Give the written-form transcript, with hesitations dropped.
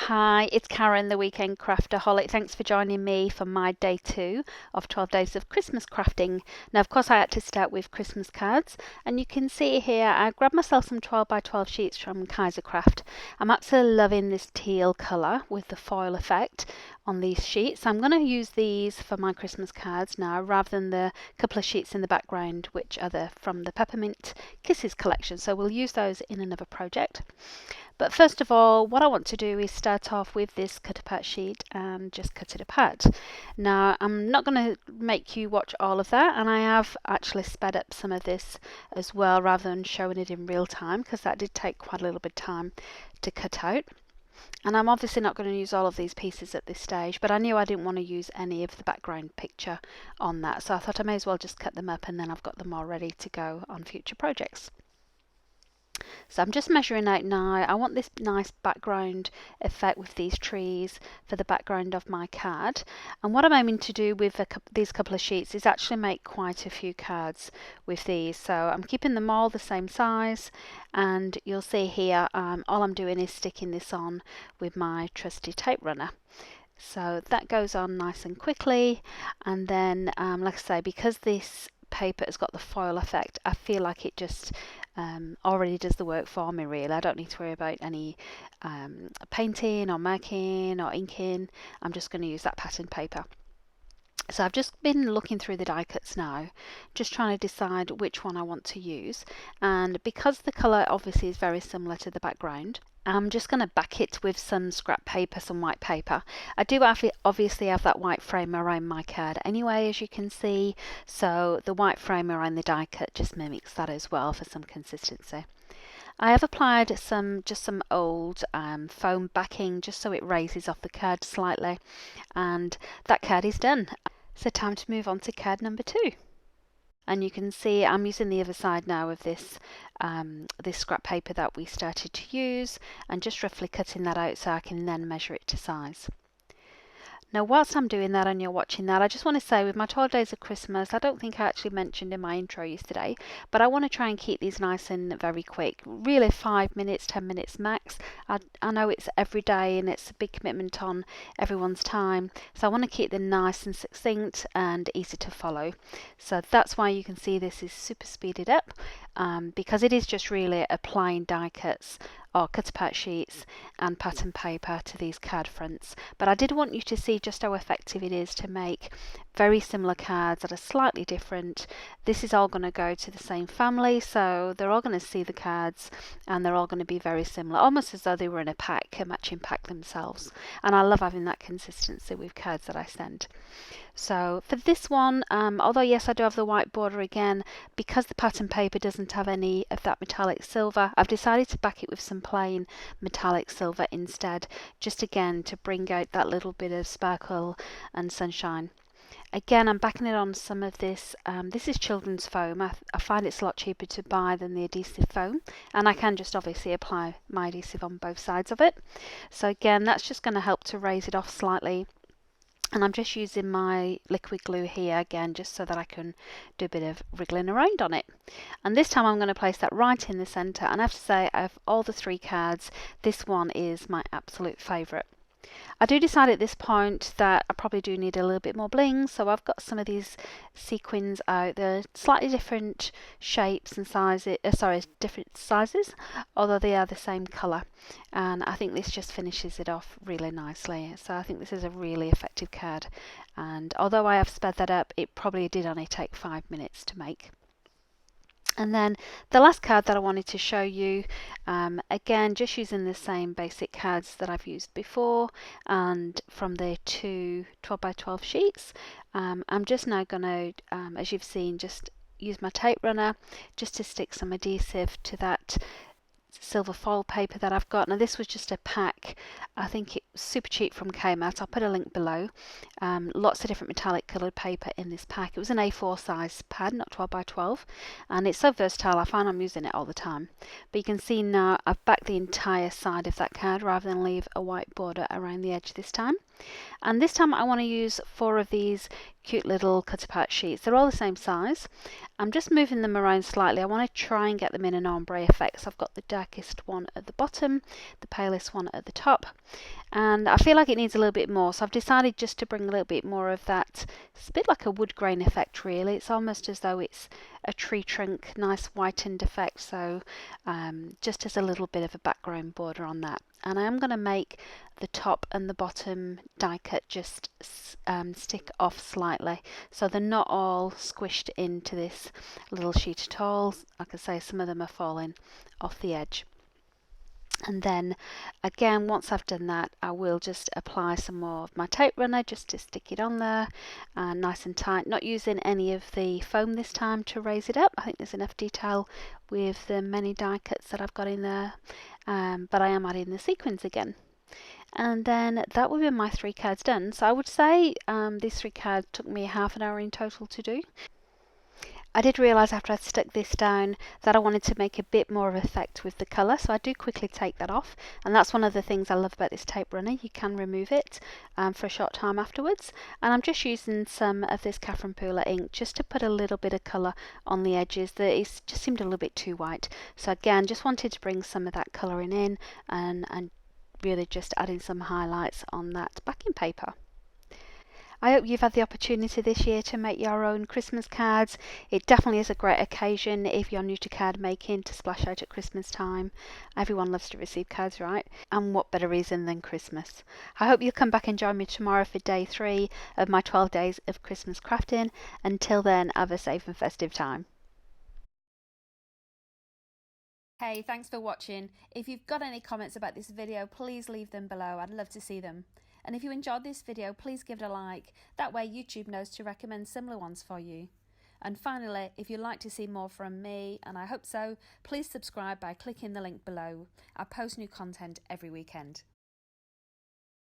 Hi, it's Karen, the Weekend Craftaholic. Thanks for joining me for my day two of 12 days of Christmas crafting. Now, of course, I had to start with Christmas cards, and you can see here I grabbed myself some 12 by 12 sheets from Kaisercraft. I'm absolutely loving this teal colour with the foil effect on these sheets. I'm going to use these for my Christmas cards now rather than the couple of sheets in the background, which are from the Peppermint Kisses collection. So we'll use those in another project. But first of all, what I want to do is start off with this cut apart sheet and just cut it apart. Now, I'm not going to make you watch all of that, and I have actually sped up some of this as well rather than showing it in real time because that did take quite a little bit of time to cut out. And I'm obviously not going to use all of these pieces at this stage, but I knew I didn't want to use any of the background picture on that, so I thought I may as well just cut them up and then I've got them all ready to go on future projects. So I'm just measuring out now. I want this nice background effect with these trees for the background of my card. And what I'm aiming to do with these couple of sheets is actually make quite a few cards with these. So I'm keeping them all the same size, and you'll see here all I'm doing is sticking this on with my trusty tape runner. So that goes on nice and quickly, and then like I say, because this paper has got the foil effect, I feel like it just already does the work for me really. I don't need to worry about any painting or marking or inking. I'm just going to use that pattern paper. So I've just been looking through the die cuts now, just trying to decide which one I want to use, and because the colour obviously is very similar to the background, I'm just going to back it with some scrap paper, some white paper. I do obviously have that white frame around my card anyway, as you can see, so the white frame around the die cut just mimics that as well for some consistency. I have applied just some old foam backing just so it raises off the card slightly, and that card is done. So time to move on to card number two. And you can see I'm using the other side now of this this scrap paper that we started to use, and just roughly cutting that out so I can then measure it to size. Now, whilst I'm doing that and you're watching that, I just want to say with my 12 days of Christmas, I don't think I actually mentioned in my intro yesterday, but I want to try and keep these nice and very quick. Really 5 minutes, 10 minutes max. I know it's every day and it's a big commitment on everyone's time, so I want to keep them nice and succinct and easy to follow. So that's why you can see this is super speeded up, because it is just really applying die cuts or cut apart sheets and pattern paper to these card fronts. But I did want you to see just how effective it is to make very similar cards that are slightly different. This is all going to go to the same family, so they're all going to see the cards and they're all going to be very similar, almost as though they were in a pack, a matching pack themselves. And I love having that consistency with cards that I send. So for this one, although yes I do have the white border again, because the pattern paper doesn't have any of that metallic silver, I've decided to back it with some plain metallic silver instead, just again to bring out that little bit of sparkle and sunshine. Again, I'm backing it on some of this. This is children's foam. I find it's a lot cheaper to buy than the adhesive foam, and I can just obviously apply my adhesive on both sides of it. So again, that's just going to help to raise it off slightly. And I'm just using my liquid glue here again just so that I can do a bit of wriggling around on it. And this time I'm going to place that right in the centre, and I have to say of all the three cards, this one is my absolute favourite. I do decide at this point that I probably do need a little bit more bling, so I've got some of these sequins out. They're slightly different shapes and sizes, different sizes, although they are the same colour. And I think this just finishes it off really nicely. So I think this is a really effective card. And although I have sped that up, it probably did only take 5 minutes to make. And then the last card that I wanted to show you, again just using the same basic cards that I've used before and from the two 12 by 12 sheets. I'm just now going to, as you've seen, just use my tape runner just to stick some adhesive to that silver foil paper that I've got. Now this was just a pack, I think it was super cheap from Kmart. I'll put a link below. Lots of different metallic coloured paper in this pack. It was an A4 size pad, not 12 by 12, and it's so versatile. I find I'm using it all the time. But you can see now I've backed the entire side of that card rather than leave a white border around the edge this time. And this time I want to use 4 of these cute little cut apart sheets. They're all the same size. I'm just moving them around slightly. I want to try and get them in an ombre effect. So I've got the darkest one at the bottom, the palest one at the top, and I feel like it needs a little bit more, so I've decided just to bring a little bit more of that. It's a bit like a wood grain effect really. It's almost as though it's a tree trunk, nice whitened effect, so just as a little bit of a background border on that. And I am going to make the top and the bottom die cut just stick off slightly, so they're not all squished into this little sheet at all. Like I say, some of them are falling off the edge. And then again, once I've done that, I will just apply some more of my tape runner just to stick it on there, nice and tight, not using any of the foam this time to raise it up. I think there's enough detail with the many die cuts that I've got in there, but I am adding the sequins again. And then that will be my 3 cards done. So I would say these 3 cards took me half an hour in total to do. I did realise after I stuck this down that I wanted to make a bit more of effect with the colour, so I do quickly take that off, and that's one of the things I love about this tape runner. You can remove it for a short time afterwards, and I'm just using some of this Catherine Pooler ink just to put a little bit of colour on the edges. It just seemed a little bit too white, so again just wanted to bring some of that colouring in and really just adding some highlights on that backing paper. I hope you've had the opportunity this year to make your own Christmas cards. It definitely is a great occasion if you're new to card making to splash out at Christmas time. Everyone loves to receive cards, right? And what better reason than Christmas? I hope you'll come back and join me tomorrow for day 3 of my 12 days of Christmas crafting. Until then, have a safe and festive time. Hey, thanks for watching. If you've got any comments about this video, please leave them below. I'd love to see them. And if you enjoyed this video, please give it a like. That way YouTube knows to recommend similar ones for you. And finally, if you'd like to see more from me, and I hope so, please subscribe by clicking the link below. I post new content every weekend.